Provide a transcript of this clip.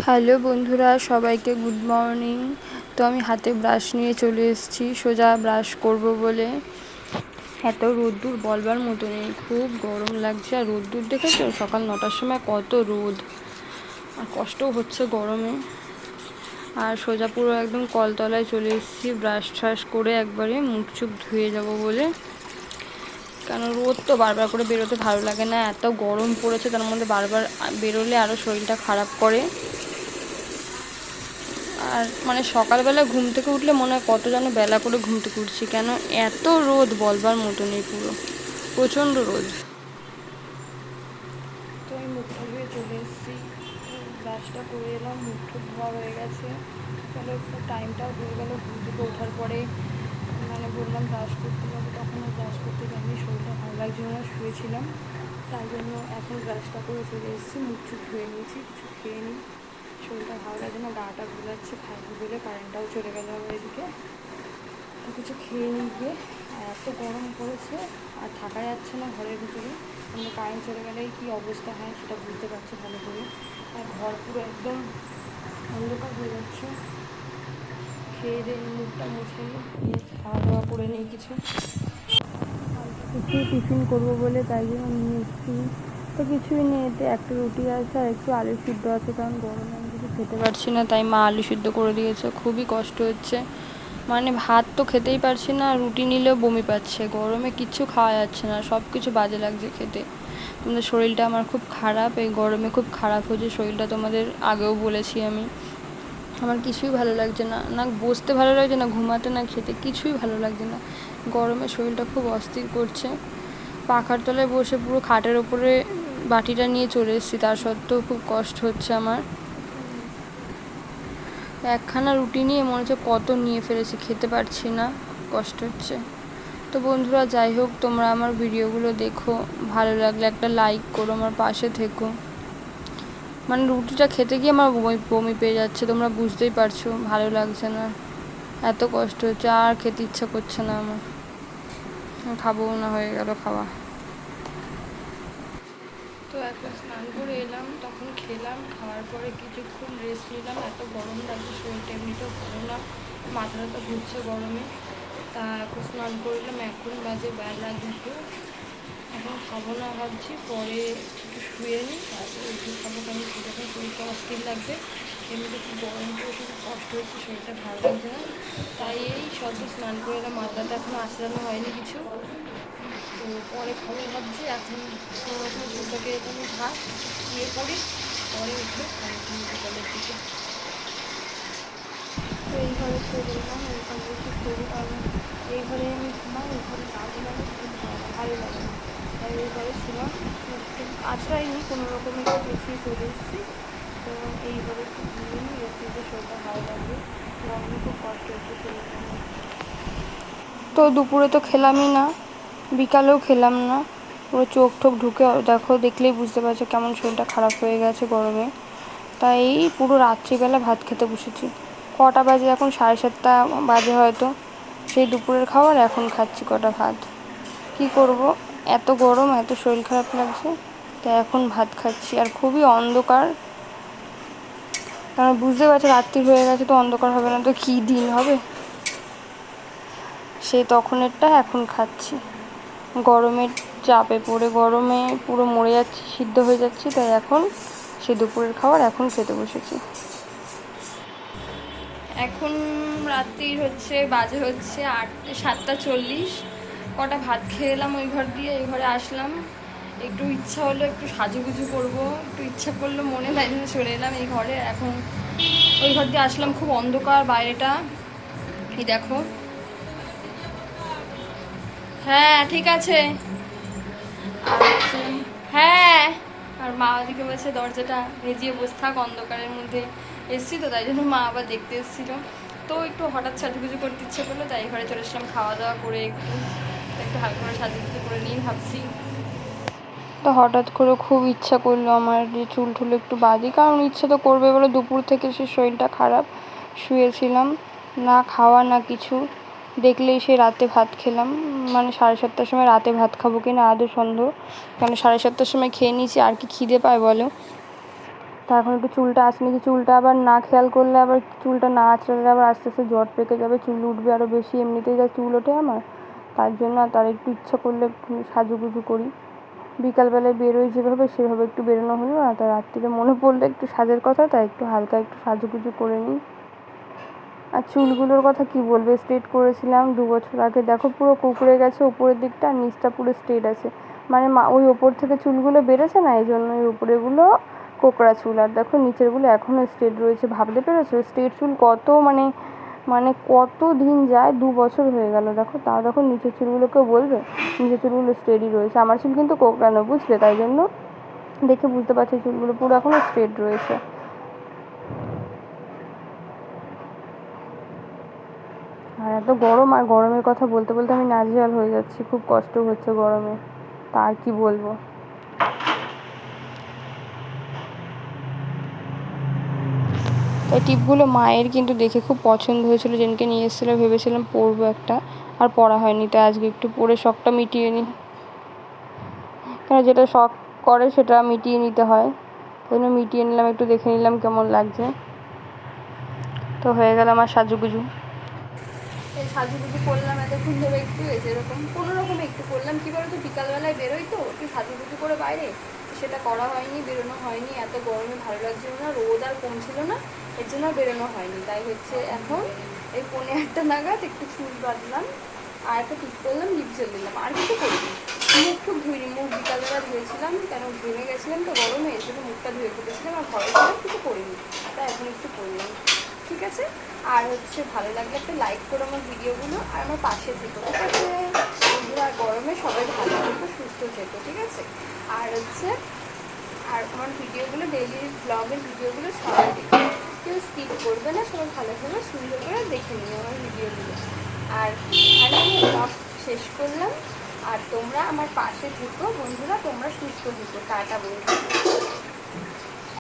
Hello বন্ধুরা, সবাইকে good morning. তো আমি হাতে ব্রাশ নিয়ে চলে এসেছি সোজা ব্রাশ করব বলে। এত রোদ্দুর বলবার মতো নেই, খুব গরম লাগছে। আর রোদ্দুর দেখেছো, সকাল 9টার সময় কত রোদ, আর কষ্টও হচ্ছে গরমে। আর সোজা পুরো একদম কলতলায় চলে এসেছি ব্রাশ ট্রাশ করে একবারে মুখ চুখ ধুয়ে যাব বলে। কারণ রোদ তো বারবার করে বেরোতে ভালো লাগে না, এত গরম পড়েছে, তার মধ্যে বারবার বেরোলে আরও শরীরটা খারাপ করে। আর মানে সকালবেলা ঘুম থেকে উঠলে মনে হয় কত যেন বেলা করে ঘুম থেকে উঠছি, কেন এত রোদ বলবার মতো নেই, পুরো প্রচণ্ড রোদ। তো আমি মুখটা ধুয়ে চলে এসেছি, ব্রাশটা করে এলাম, মুখ টুক ধোয়া হয়ে গেছে। চলো একটু টাইমটাও হয়ে গেল, ঘুম থেকে ওঠার পরে মানে বললাম ব্রাশ করতে যাবো, তখন ব্রাশ করতে যাইনি, শরীরটা ভালো লাগছে না, শুয়েছিলাম। তাই জন্য এখন ব্রাশটা করে চলে এসেছি, মুখ চুখ ধুয়ে নিয়েছি, কিছু খেয়ে নিই, শরীরটা ভালো লাগে না, গাটা ঘুরাচ্ছে, খাইতে বলে কারেন্টটাও চলে গেল আমার এদিকে। তো কিছু খেয়ে নিয়ে গিয়ে, এত গরম পড়েছে আর থাকা যাচ্ছে না ঘরের ভিতরে, মানে কারেন্ট চলে গেলে কী অবস্থা হয় সেটা বুঝতে পারছি ভালো করে। আর ঘর পুরো একদম অন্ধকার হয়ে যাচ্ছে। খেয়ে দিয়ে মুখটা মুছে নিয়ে খাওয়া দাওয়া করে নিই কিছু টিফিন করবো বলে, তাই জন্য নিয়ে এসেছি। তো কিছুই নেই, এতে একটা রুটি আছে আর একটু আলু সিদ্ধ আছে, কারণ গরমে আমি কিছু খেতে পারছি না, তাই মা আলু সিদ্ধ করে দিয়েছে। খুবই কষ্ট হচ্ছে, মানে ভাত তো খেতেই পারছি না, রুটি নিলেও বমি পাচ্ছে, গরমে কিচ্ছু খাওয়া যাচ্ছে না, সব কিছু বাজে লাগছে খেতে। তোমাদের শরীরটা আমার খুব খারাপ, এই গরমে খুব খারাপ হচ্ছে শরীরটা, তোমাদের আগেও বলেছি আমি। আমার কিছুই ভালো লাগছে না, না বসতে ভালো লাগছে, না ঘুমাতে, না খেতে, কিছুই ভালো লাগছে না। গরমে শরীরটা খুব অস্থির করছে। পাখার তলায় বসে পুরো খাটের ওপরে বাটিটা নিয়ে চলে এসেছি, তার সত্ত্বেও খুব কষ্ট হচ্ছে আমার। একখানা রুটি নিয়ে মনে হচ্ছে কত নিয়ে ফেলেছি, খেতে পারছি না, কষ্ট হচ্ছে। তো বন্ধুরা, যাই হোক, তোমরা আমার ভিডিওগুলো দেখো, ভালো লাগলে একটা লাইক করো, আমার পাশে থেকো। মানে রুটিটা খেতে গিয়ে আমার বমি পেয়ে যাচ্ছে, তোমরা বুঝতেই পারছো, ভালো লাগছে না, এত কষ্ট হচ্ছে, আর খেতে ইচ্ছা করছে না আমার, খাবো না, হয়ে গেল খাওয়া। তো এখন স্নান করে এলাম, তখন খেলাম, খাওয়ার পরে কিছুক্ষণ রেস্ট নিলাম, এত গরম লাগছে, শরীরটা এমনিতেও ভালো না, মাথাটা তো ঘুরছে গরমে। তা এখন স্নান করলাম, এখন বাজে বেলা 2টো। এখন খাবো না ভাবছি, পরে একটু শুয়ে নিই, তারপরে উঠে খাবো, কারণ যখন শরীরটা অস্থির লাগবে, এমনিতে খুব গরম পড়ে, খুব কষ্ট হচ্ছে, শরীরটা ভালো লাগছে না। তাই এই সদ্য স্নান করে এলাম, মাথাটা এখনও আঁচড়ানো হয়নি কিছু, তো পরে খাবো ভাবছি। এখন কোনোরকম ঝোলটাকে এখানে থাক, শুয়ে পড়ি, পরে উঠে খাবো বিকালের দিকে। তো এই ঘরে চলে এলাম, এই ঘরে একটু করি, কারণ এই ঘরে আমি ঘুমাই, এই ঘরে না ঘুমালে খুব ভালো লাগে না, তাই এই ঘরে ছিলাম, আশ্রয়নি, কোনো রকমে একটু বেশি চলে এসেছি। তো এই ঘরে একটু ঘুমিয়ে নিই, এসে যে শরীরটা ভালো লাগবে, গরমে খুব কষ্ট হচ্ছে শরীরটা। তো দুপুরে তো খেলামই না, বিকালেও খেলাম না, পুরো চোখ টোক ঢুকে, দেখো দেখলেই বুঝতে পারছো কেমন শরীরটা খারাপ হয়ে গেছে গরমে। তাই পুরো রাত্রিবেলা ভাত খেতে বসেছি, কটা বাজে এখন, 7:30 বাজে হয়তো, সেই দুপুরের খাবার এখন খাচ্ছি কটা ভাত। কি করব, এত গরম, এত শরীর খারাপ লাগছে, তাই এখন ভাত খাচ্ছি। আর খুবই অন্ধকার, কারণ বুঝতে পারছো রাত্রি হয়ে গেছে, তো অন্ধকার হবে না তো কী দিন হবে, সেই তখনেরটা এখন খাচ্ছি। গরমের চাপে পড়ে গরমে পুরো মরে যাচ্ছি, সিদ্ধ হয়ে যাচ্ছি, তাই এখন সে দুপুরের খাবার এখন খেতে বসেছি। এখন রাত্রির বাজে হচ্ছে 7:40, কটা ভাত খেয়ে এলাম ওই ঘর দিয়ে, এই ঘরে আসলাম, একটু ইচ্ছা হলো একটু সাজুগুজু করবো, একটু ইচ্ছা করলো মনে, তাই জন্য চলে এলাম এই ঘরে। এখন ওই ঘর দিয়ে আসলাম, খুব অন্ধকার বাইরেটা, এই দেখো। হ্যাঁ ঠিক আছে। আর হ্যাঁ, আর মা ওদিকে বলছে দরজাটা ভেজিয়ে বসে থাক, অন্ধকারের মধ্যে এসছি তো, তাই জন্য মা আবার দেখতে এসেছিলো। তো একটু হঠাৎ সাজুগুজু করতে ইচ্ছে করলো, তাই ঘরে চলে আসলাম, খাওয়া দাওয়া করে একটু একটু হালকা করে সাজুগুজু করে নিই ভাবছি। তো হঠাৎ করে খুব ইচ্ছা করলো আমার যে চুল টুল একটু বাঁধি, কারণ ইচ্ছে তো করবে বলে, দুপুর থেকে সে শরীরটা খারাপ, শুয়েছিলাম, না খাওয়া না কিছু, দেখলেই সে রাতে ভাত খেলাম, মানে 7:30টার সময় রাতে ভাত খাবো কি না আদৌ সন্দেহ, কারণ 7:30টার সময় খেয়ে নিয়েছি, আর কি খিদে পায় বলো। তা এখন একটু চুলটা আসেনি, কি চুলটা আবার না খেয়াল করলে আবার চুলটা না আঁচড়ালে আবার আস্তে আস্তে জট পেকে যাবে, চুল উঠবে আরও বেশি, এমনিতেই যা চুল ওঠে আমার, তার জন্য তার একটু ইচ্ছা করলে একটু সাজুগুজু করি। বিকালবেলায় বেরোই যেভাবে সেভাবে একটু বেরোনো হলো না, তাই রাত্রিরে মনে পড়লে একটু সাজের কথা, তাই একটু হালকা একটু সাজুগুজু করে নিই। আর চুলগুলোর কথা কি বলবে, স্ট্রেট করেছিলাম 2 বছর আগে, দেখো পুরো কুঁকড়ে গেছে ওপরের দিকটা, আর নিচটা পুরো স্ট্রেট আছে, মানে ওই ওপর থেকে চুলগুলো বেড়েছে না, এই জন্য ওই ওপরেগুলো কোঁকড়া চুল, আর দেখো নিচেরগুলো এখনও স্ট্রেট রয়েছে। ভাবতে পেরেছো স্ট্রেট চুল কত মানে মানে কত দিন যায়, 2 বছর হয়ে গেল দেখো, তাও দেখো নিচের চুলগুলোকেও বলবে নিচের চুলগুলো স্ট্রেটই রয়েছে। আমার চুল কিন্তু কোঁকড়ানো, বুঝলে, তাই জন্য দেখে বুঝতে পারছি চুলগুলো পুরো এখনও স্ট্রেট রয়েছে। আর এত গরম, আর গরমের কথা বলতে বলতে আমি নাজেহাল হয়ে যাচ্ছি, খুব কষ্ট হচ্ছে গরমে, তা আর কি বলবো। এই টিপগুলো মায়ের কিন্তু দেখে খুব পছন্দ হয়েছিল, যেদিনকে নিয়ে এসেছিলো ভেবেছিলাম পরবো একটা, আর পরা হয়নি, তাই আজকে একটু পরে শখটা মিটিয়ে নিই, কেন যেটা শখ করে সেটা মিটিয়ে নিতে হয়, তাই জন্য মিটিয়ে নিলাম, একটু দেখে নিলাম কেমন লাগছে। তো হয়ে গেল আমার সাজুগুজু, এই সাজুগুজু করলাম এতক্ষণ ধরে, একটু এরকম কোনো রকম একটু করলাম, কী বলতো বিকালবেলায় বেরোই তো একটু সাজুগুজু করে বাইরে, সেটা করা হয়নি, বেরোনো হয়নি, এত গরমে ভালো লাগছিল না, রোদ আর কমছিল না, এর জন্য বেরোনো হয়নি। তাই হচ্ছে এখন এই 1:45 নাগাদ একটু চুল বাঁধলাম, আর একটা টিপ করলাম, লিপ জেল দিলাম, আর কিছু করিনি। মুখ টুক ধুইনি, মুখ বিকালবেলা ধুয়েছিলাম, কেন ঘেমে গেছিলাম তো গরমে, এর জন্য মুখটা ধুয়ে ফেলেছিলাম, আর ঘরে ছিলাম, কিছু করিনি, তাই এখন একটু করলাম। ঠিক আছে, আর হচ্ছে ভালো লাগলে একটা লাইক করো আমার ভিডিওগুলো, আর আমার পাশে থেকো, ঠিক আছে বন্ধুরা, গরমে সবাই ভালো থেকো, সুস্থ থেকো, ঠিক আছে। আর হচ্ছে আর আমার ভিডিওগুলো, ডেইলি ব্লগের ভিডিওগুলো সবাই দেখো, কেউ স্কিপ করবে না, সবাই ভালো ভালো সুন্দর করে দেখে নিও আমার ভিডিওগুলো। আর এখানে আমি ব্লগ শেষ করলাম, আর তোমরা আমার পাশে থেকো বন্ধুরা, তোমরা সুস্থ থেকো, টাটা বন্ধুরা।